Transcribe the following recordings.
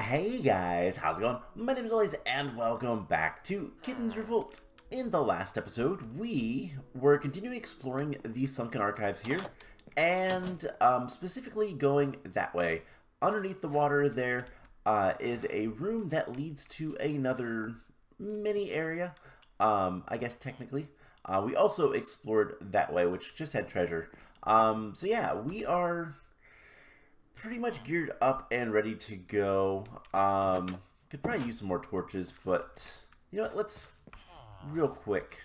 Hey guys, how's it going? My name is always and welcome back to Kitten's Revolt. In the last episode, we were continuing exploring the Sunken Archives here, and specifically going that way. Underneath the water there is a room that leads to another mini area, I guess technically. We also explored that way, which just had treasure. So yeah, we are pretty much geared up and ready to go. Could probably use some more torches, but you know what, let's real quick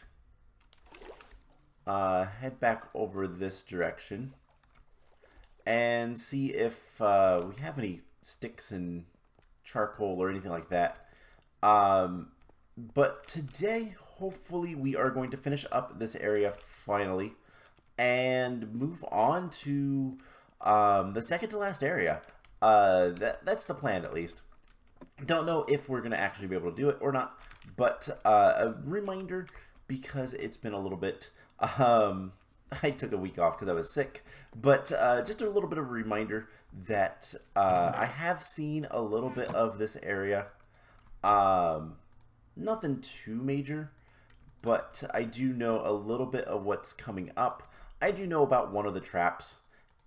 head back over this direction and see if we have any sticks and charcoal or anything like that. But today, hopefully, we are going to finish up this area finally and move on to the second to last area. That's the plan, at least. Don't know if we're going to actually be able to do it or not, but a reminder, because it's been a little bit, I took a week off because I was sick, but just a little bit of a reminder that I have seen a little bit of this area. Nothing too major, but I do know a little bit of what's coming up. I do know about one of the traps,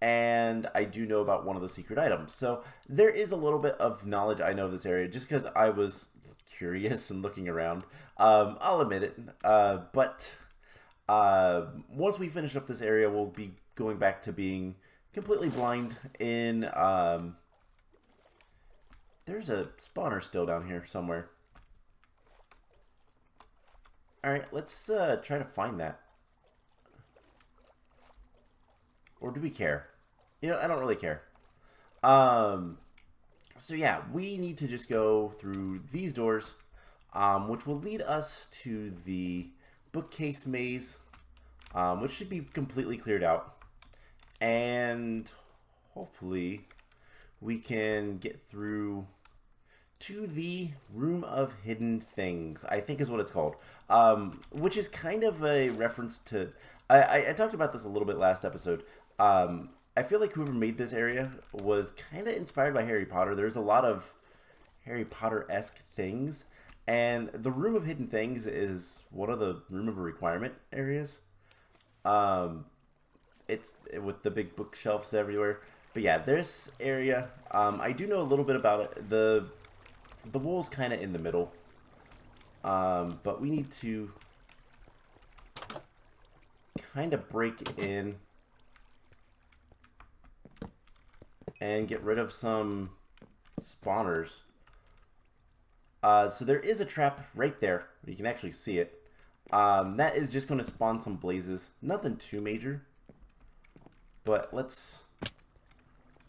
and I do know about one of the secret items. So there is a little bit of knowledge I know of this area just because I was curious and looking around. I'll admit it. But once we finish up this area, we'll be going back to being completely blind in... there's a spawner still down here somewhere. Alright, let's try to find that. Or do we care? You know, I don't really care. So yeah, we need to just go through these doors, which will lead us to the bookcase maze, which should be completely cleared out. And hopefully we can get through to the Room of Hidden Things, I think is what it's called, which is kind of a reference to... I talked about this a little bit last episode. I feel like whoever made this area was kind of inspired by Harry Potter. There's a lot of Harry Potter-esque things, and the Room of Hidden Things is one of the Room of Requirement areas. It's with the big bookshelves everywhere. But yeah, this area, I do know a little bit about it. The wall's kind of in the middle, but we need to kind of break in and get rid of some spawners. So there is a trap right there. You can actually see it. That is just going to spawn some blazes. Nothing too major. But let's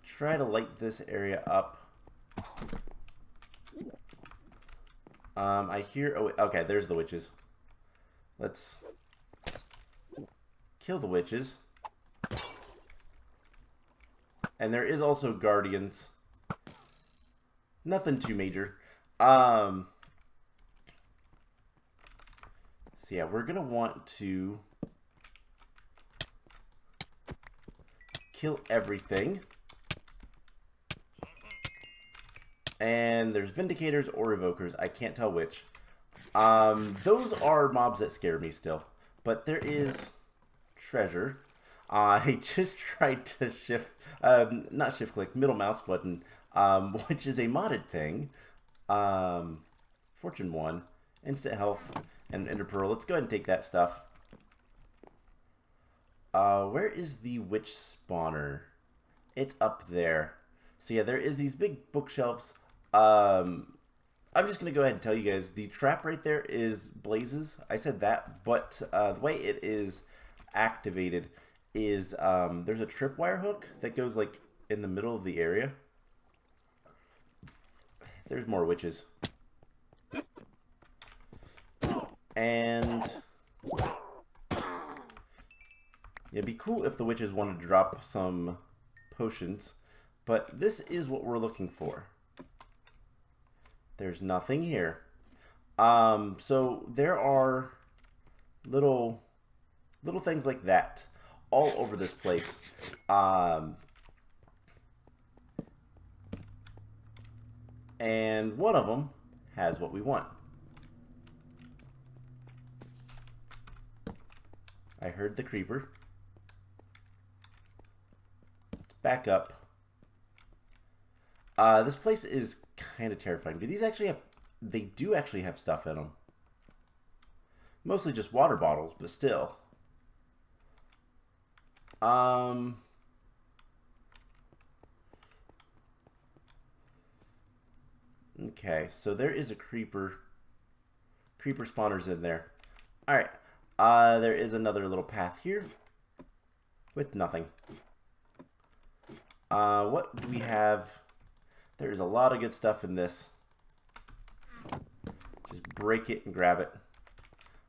try to light this area up. I hear... Oh, okay, there's the witches. Let's kill the witches. And there is also guardians. Nothing too major. So yeah, we're going to want to kill everything. And there's Vindicators or Evokers. I can't tell which. Those are mobs that scare me still. But there is treasure. I just tried to shift, not shift click, middle mouse button, which is a modded thing. Fortune 1, instant health, and Ender Pearl. Let's go ahead and take that stuff. Where is the witch spawner? It's up there. So yeah, there is these big bookshelves. I'm just going to go ahead and tell you guys, the trap right there is blazes. I said that, but the way it is activated is there's a tripwire hook that goes like in the middle of the area. There's more witches. And it'd be cool if the witches wanted to drop some potions, but this is what we're looking for. There's nothing here. So there are little things like that all over this place. And one of them has what we want. I heard the creeper. Let's back up. This place is kind of terrifying. Do these actually have... They do actually have stuff in them. Mostly just water bottles, but still. Okay, so there is a creeper. Creeper spawners in there. Alright. There is another little path here. With nothing. What do we have? There's a lot of good stuff in this. Just break it and grab it.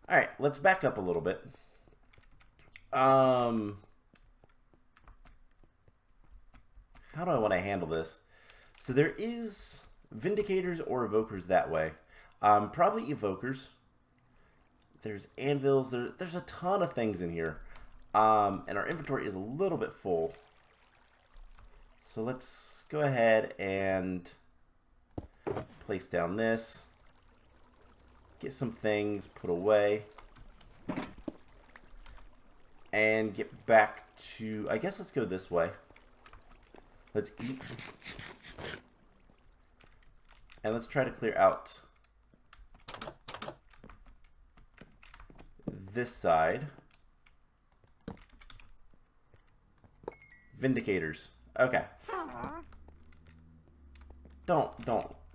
Alright, let's back up a little bit. How do I want to handle this? So there is Vindicators or Evokers that way. Probably Evokers. There's anvils. There's a ton of things in here. And our inventory is a little bit full. So let's go ahead and place down this. Get some things put away. And get back to... I guess let's go this way. Let's eat. And let's try to clear out this side. Vindicators. Okay. Don't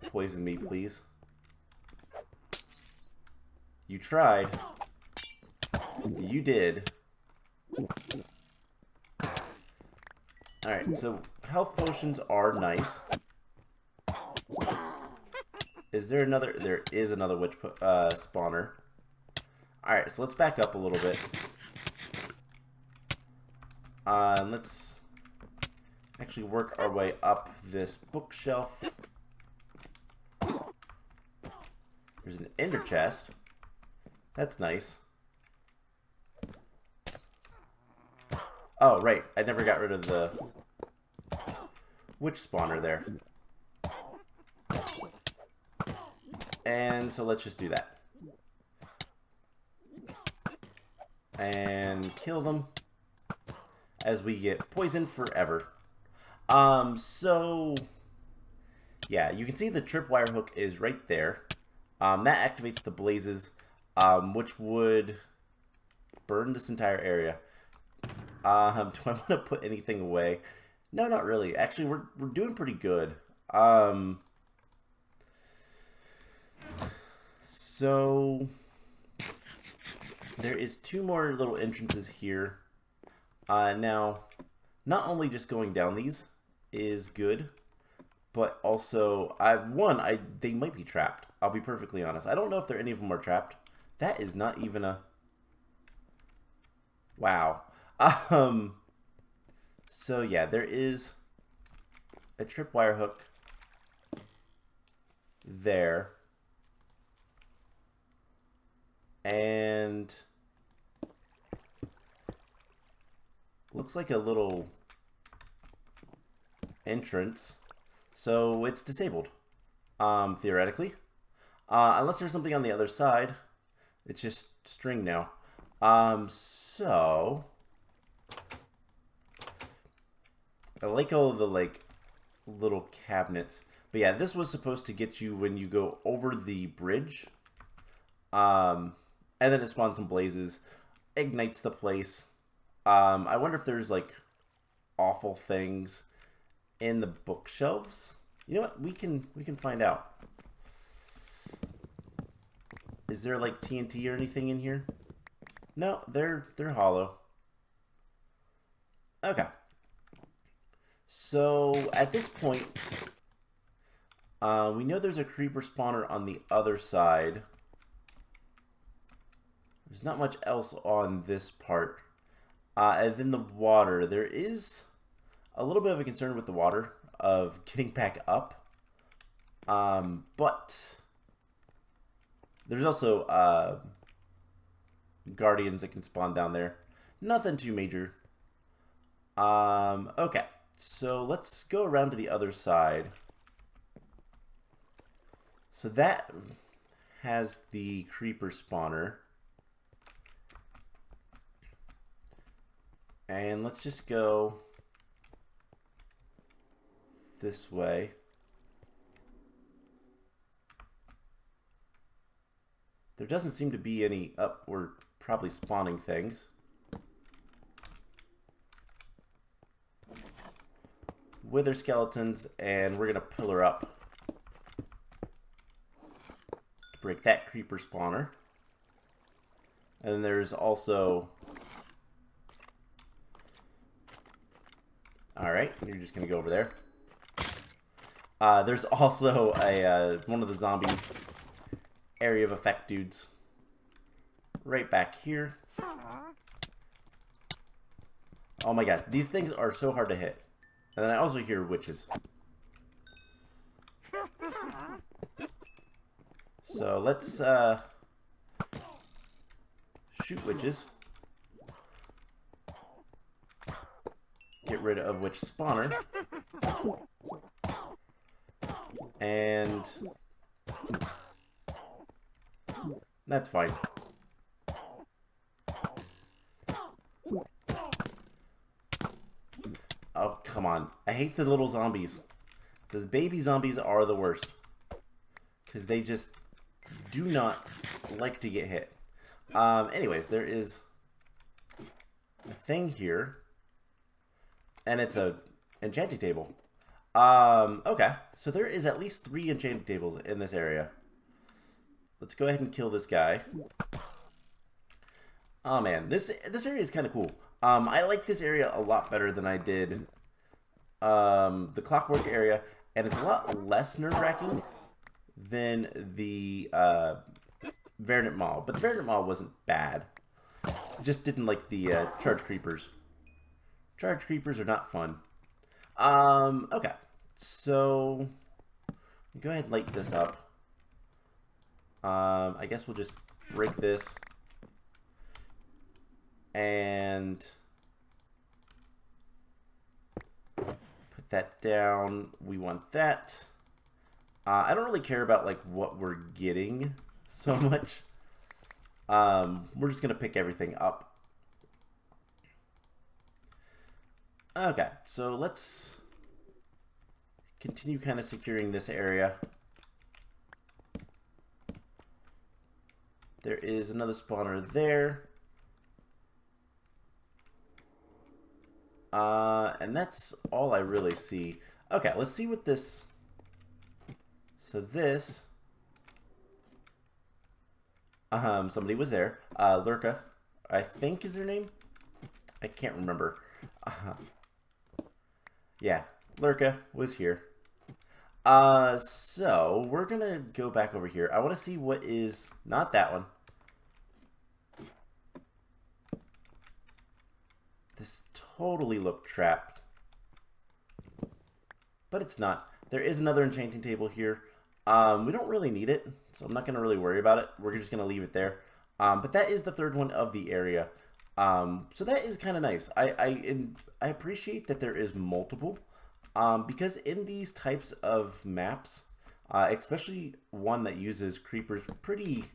poison me, please. You tried. You did. Alright, so health potions are nice. Is there another? There is another witch spawner. Alright, so let's back up a little bit. Let's actually work our way up this bookshelf. There's an ender chest. That's nice. Oh, right. I never got rid of the witch spawner there. And so let's just do that. And kill them as we get poisoned forever. So yeah, you can see the tripwire hook is right there. That activates the blazes, which would burn this entire area. Do I want to put anything away? No, not really. Actually, we're doing pretty good. So there is two more little entrances here. Now, not only just going down these is good, but also they might be trapped. I'll be perfectly honest. I don't know if any of them are trapped. That is not even a... Wow. So yeah, there is a tripwire hook there. And looks like a little entrance. So it's disabled, theoretically. Unless there's something on the other side. It's just string now. So I like all the little cabinets. But yeah, this was supposed to get you when you go over the bridge. And then it spawns some blazes, ignites the place. I wonder if there's awful things in the bookshelves. You know what? We can find out. Is there TNT or anything in here? No, they're hollow. Okay. So at this point, we know there's a creeper spawner on the other side. There's not much else on this part. And then the water. There is a little bit of a concern with the water of getting back up. But there's also guardians that can spawn down there. Nothing too major. Okay, so let's go around to the other side. So that has the creeper spawner. And let's just go this way. There doesn't seem to be any we're probably spawning things. Wither skeletons, and we're gonna pillar up to break that creeper spawner. And then there's also, alright, you're just gonna go over there. There's also a one of the zombie area of effect dudes right back here. Oh my god, these things are so hard to hit. And then I also hear witches. So let's shoot witches. Get rid of witch spawner. And that's fine. Oh, come on. I hate the little zombies. Those baby zombies are the worst. Because they just do not like to get hit. Anyways, there is a thing here. And it's a enchanting table. Okay. So there is at least 3 enchanting tables in this area. Let's go ahead and kill this guy. Oh man, this area is kind of cool. I like this area a lot better than I did the clockwork area, and it's a lot less nerve-wracking than the Verdant Mall. But the Verdant Mall wasn't bad. Just didn't like the charge creepers. Charge creepers are not fun. Okay, so go ahead and light this up. I guess we'll just break this. And put that down. We want that. I don't really care about like what we're getting so much. We're just gonna pick everything up. Okay, so let's continue kind of securing this area. There is another spawner there. And that's all I really see. Okay, let's see what this... So this... somebody was there. Lurka, I think is their name? I can't remember. Yeah, Lurka was here. So we're gonna go back over here. I want to see what is... Not that one. This totally looked trapped. But it's not. There is another enchanting table here. We don't really need it, so I'm not going to really worry about it. We're just going to leave it there. But that is the third one of the area. So that is kind of nice. I appreciate that there is multiple. Because in these types of maps, especially one that uses creepers pretty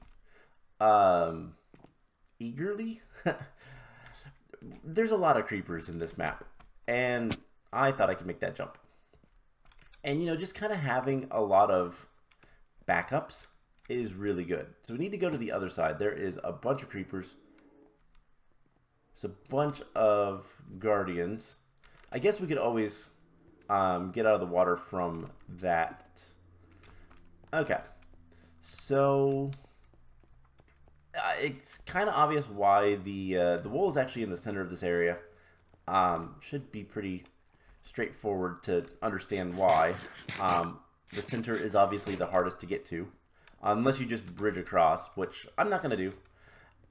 eagerly, there's a lot of creepers in this map, and I thought I could make that jump. And, you know, just kind of having a lot of backups is really good. So we need to go to the other side. There is a bunch of creepers. There's a bunch of guardians. I guess we could always get out of the water from that. Okay. So... it's kind of obvious why the wool is actually in the center of this area. Should be pretty straightforward to understand why. The center is obviously the hardest to get to, unless you just bridge across, which I'm not going to do.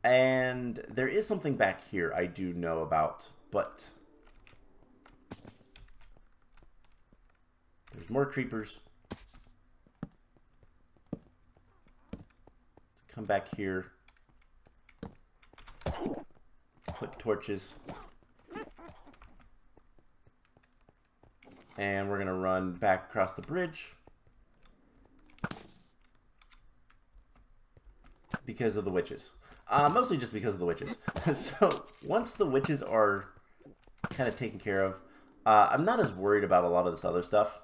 And there is something back here I do know about, but there's more creepers. Let's come back here. Put torches. And we're going to run back across the bridge. because of the witches. Mostly just because of the witches. So once the witches are kind of taken care of, I'm not as worried about a lot of this other stuff.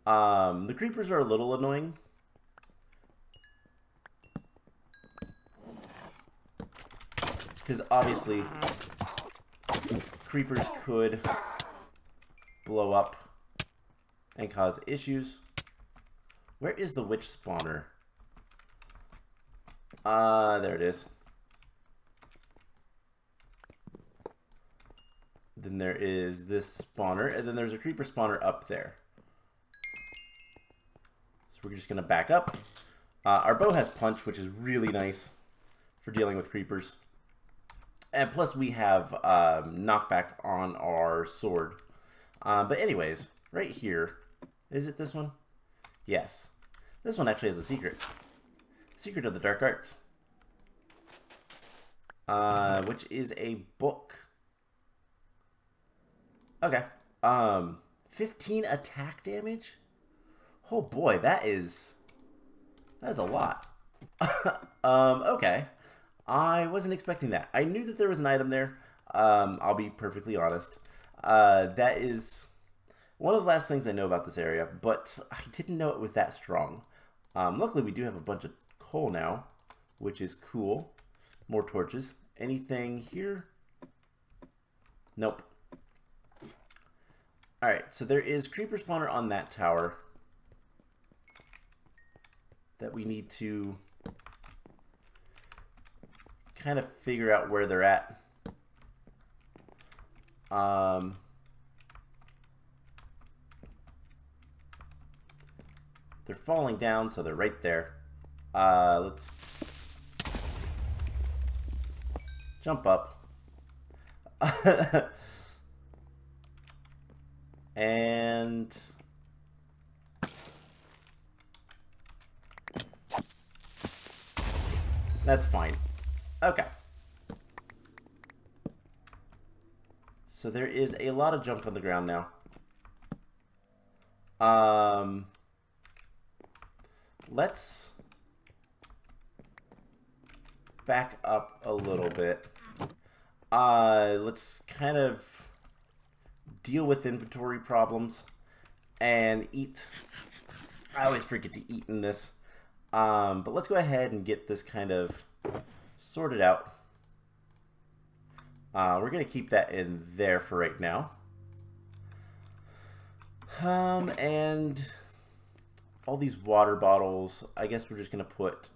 The creepers are a little annoying. Because obviously, creepers could blow up and cause issues. Where is the witch spawner? There it is. Then there is this spawner, and then there's a creeper spawner up there. So we're just going to back up. Our bow has punch, which is really nice for dealing with creepers. And plus we have knockback on our sword. But anyways, right here, is it this one? Yes. This one actually has a secret. Secret of the Dark Arts. Which is a book. Okay. 15 attack damage? Oh boy, that is a lot. Okay. I wasn't expecting that. I knew that there was an item there. I'll be perfectly honest. That is one of the last things I know about this area, but I didn't know it was that strong. Luckily, we do have a bunch of coal now, which is cool. More torches. Anything here? Nope. Alright, so there is creeper spawner on that tower that we need to kind of figure out where they're at. They're falling down, so they're right there. Let's jump up. And that's fine. Okay. So there is a lot of junk on the ground now. Let's back up a little bit. Let's kind of deal with inventory problems and eat. I always forget to eat in this. But let's go ahead and get this kind of sorted out. We're going to keep that in there for right now. And all these water bottles, I guess we're just going to put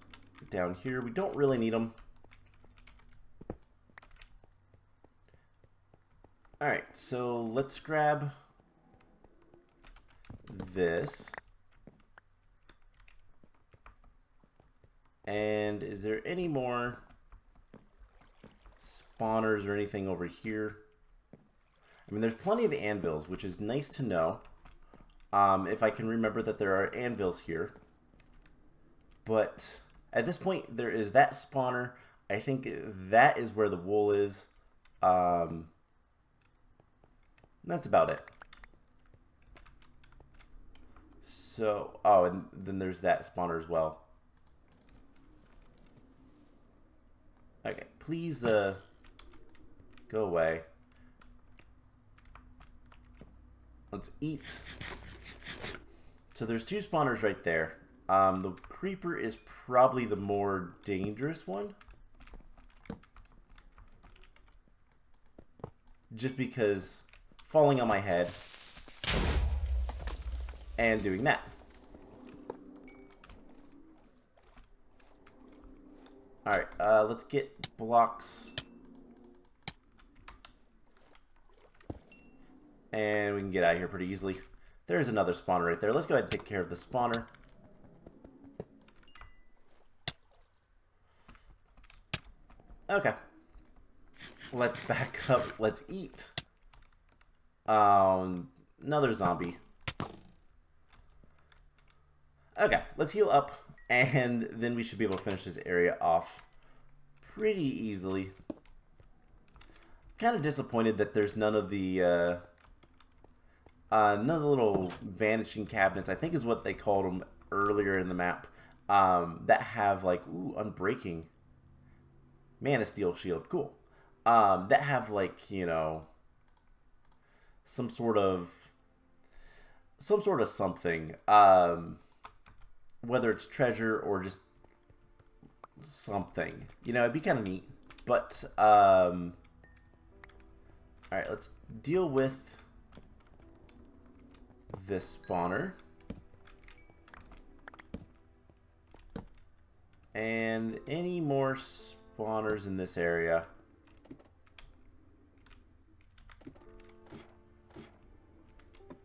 down here. We don't really need them. Alright, so let's grab this. And is there any more spawners or anything over here? I mean, there's plenty of anvils, which is nice to know. If I can remember that there are anvils here. But at this point, there is that spawner. I think that is where the wool is. That's about it. So, oh, and then there's that spawner as well. Okay, please go away. Let's eat. So there's two spawners right there. The creeper is probably the more dangerous one. Just because falling on my head and doing that. Alright, let's get blocks. And we can get out of here pretty easily. There's another spawner right there. Let's go ahead and take care of the spawner. Okay. Let's back up. Let's eat. Another zombie. Okay, let's heal up. And then we should be able to finish this area off pretty easily. Kind of disappointed that there's none of the little vanishing cabinets, I think is what they called them earlier in the map. that have like, ooh, unbreaking, mana steel shield, cool. That have like, you know, some sort of something, whether it's treasure or just something, you know, it'd be kind of neat. But all right, let's deal with this spawner. And any more spawners in this area.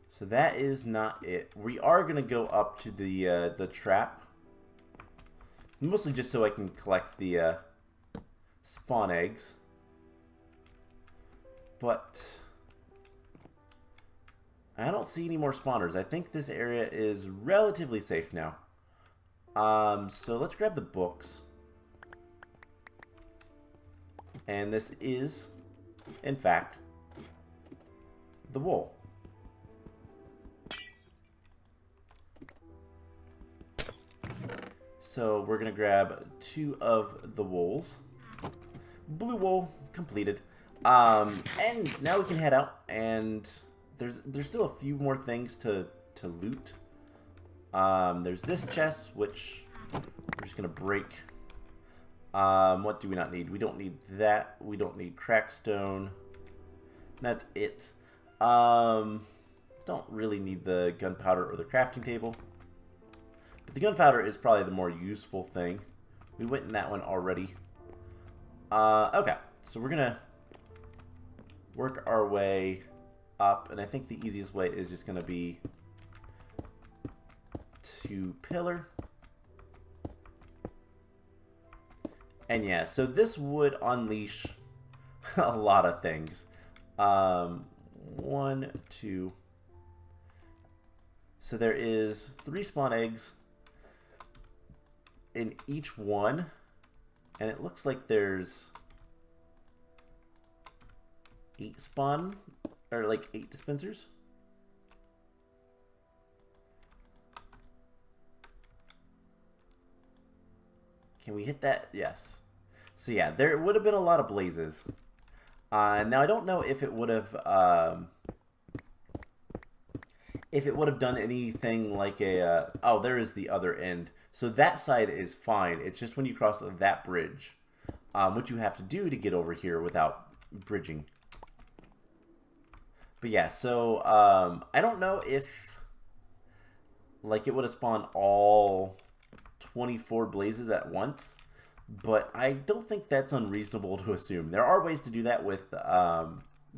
So that is not it. We are going to go up to the trap. Mostly just so I can collect the spawn eggs. But I don't see any more spawners. I think this area is relatively safe now. So let's grab the books. And this is, in fact, the wool. So we're going to grab 2 of the wools. Blue wool completed. And now we can head out, and there's still a few more things to loot. There's this chest, which we're just going to break. What do we not need? We don't need that. We don't need crackstone. That's it. Don't really need the gunpowder or the crafting table. But the gunpowder is probably the more useful thing. We went in that one already. Okay, so we're going to work our way up, and I think the easiest way is just going to be to pillar. And yeah, so this would unleash a lot of things. 1, 2. So there is 3 spawn eggs in each one, and it looks like there's 8 spawn, or like 8 dispensers. Can we hit that? Yes. So yeah, there would have been a lot of blazes. Now I don't know if it would have done anything like a oh, there is the other end. So that side is fine. It's just when you cross that bridge, what you have to do to get over here without bridging. But yeah, so I don't know if like it would have spawned all 24 blazes at once, but I don't think that's unreasonable to assume. There are ways to do that with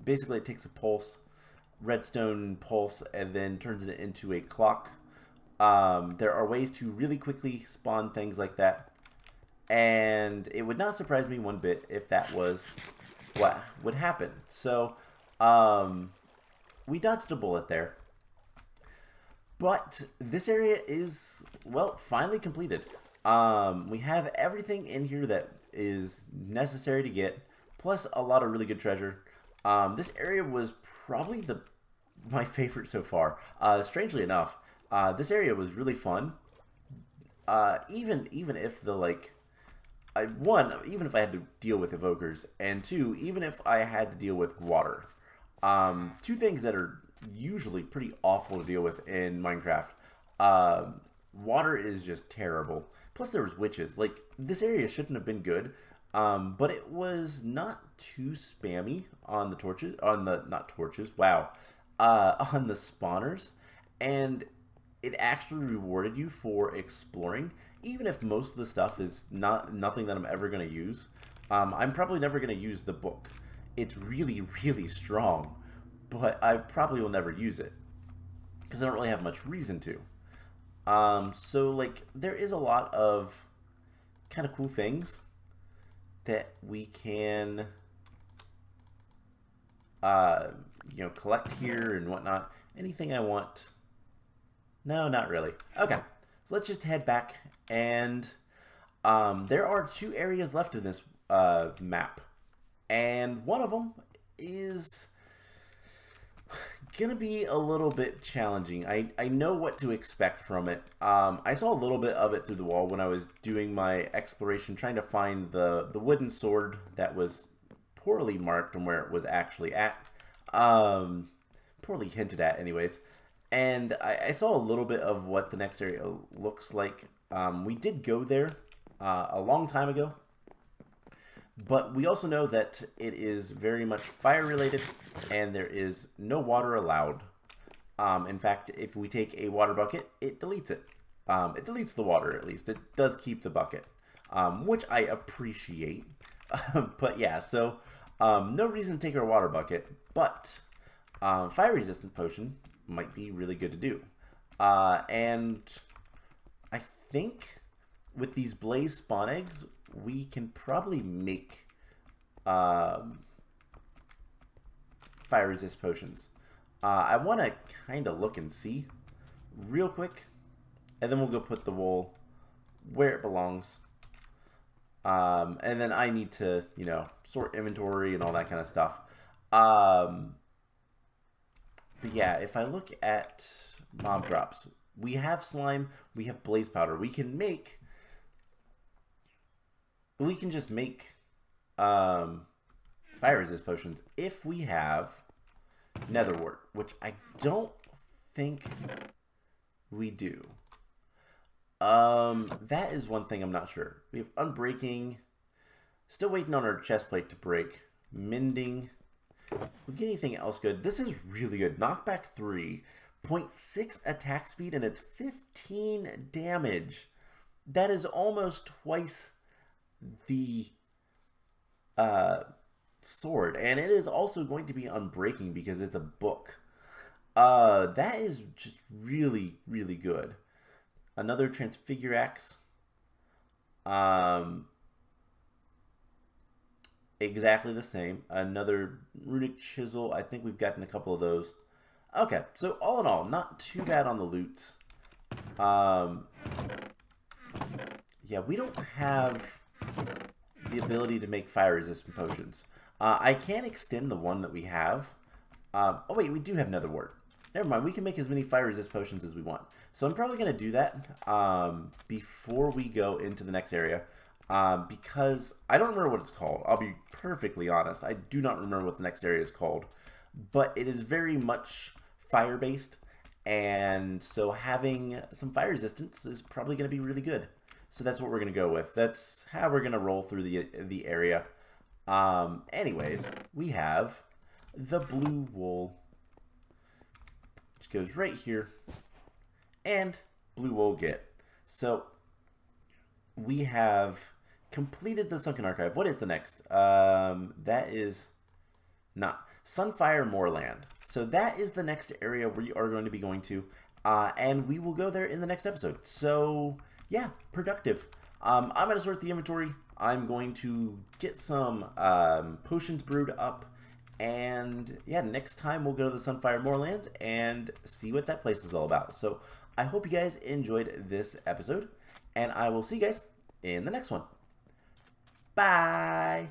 basically it takes a pulse, redstone pulse, and then turns it into a clock. There are ways to really quickly spawn things like that, and it would not surprise me one bit if that was what would happen. So we dodged a bullet there. But this area is, well, finally completed. We have everything in here that is necessary to get, plus a lot of really good treasure. This area was probably my favorite so far. Strangely enough, this area was really fun. Even if the even if I had to deal with evokers, and 2, even if I had to deal with water. 2 things that are usually pretty awful to deal with in Minecraft. Water is just terrible. Plus there was witches. Like, this area shouldn't have been good, but it was not too spammy on the torches, on the on the spawners, and it actually rewarded you for exploring, even if most of the stuff is nothing that I'm ever going to use. I'm probably never going to use the book. It's really, really strong, but I probably will never use it because I don't really have much reason to. So like there is a lot of kind of cool things that we can you know, collect here and whatnot. Anything I want? No, not really. Okay, so let's just head back, and there are 2 areas left in this map, and one of them is Gonna be a little bit challenging. I know what to expect from it. I saw a little bit of it through the wall when I was doing my exploration, trying to find the wooden sword that was poorly marked on where it was actually at. Poorly hinted at, anyways. And I saw a little bit of what the next area looks like. We did go there a long time ago, but we also know that it is very much fire related and there is no water allowed. In fact, if we take a water bucket, it deletes it. It deletes the water, at least. It does keep the bucket, which I appreciate. But yeah, so no reason to take our water bucket, but fire resistant potion might be really good to do. And I think with these blaze spawn eggs, we can probably make fire resist potions. I want to kind of look and see real quick, and then we'll go put the wool where it belongs. And then I need to, you know, sort inventory and all that kind of stuff. But yeah, if I look at mob drops, we have slime, we have blaze powder. We can just make fire resist potions if we have nether wart, which I don't think we do. That is one thing I'm not sure. We have unbreaking, still waiting on our chest plate to break. Mending. We get anything else good? This is really good. Knockback 3, 0.6 attack speed, and it's 15 damage. That is almost twice the sword, and it is also going to be unbreaking because it's a book. That is just really, really good. Another transfigure axe. Exactly the same. Another runic chisel. I think we've gotten a couple of those. Okay, so all in all, not too bad on the loots. Yeah, we don't have the ability to make fire resistant potions. I can extend the one that we have. Oh wait, we do have nether wart. Never mind, we can make as many fire resist potions as we want. So I'm probably going to do that before we go into the next area. Because I don't remember what it's called. I'll be perfectly honest. I do not remember what the next area is called. But it is very much fire-based. And so having some fire resistance is probably going to be really good. So that's what we're going to go with. That's how we're going to roll through the area. Anyways, we have the blue wool, which goes right here, and blue wool get. So we have completed the Sunken Archive. What is the next? That is not Sunfire Moorland. So that is the next area we are going to be going to, and we will go there in the next episode. So yeah, productive. I'm going to sort the inventory. I'm going to get some potions brewed up. And yeah, next time we'll go to the Sunfire Moorlands and see what that place is all about. So I hope you guys enjoyed this episode. And I will see you guys in the next one. Bye!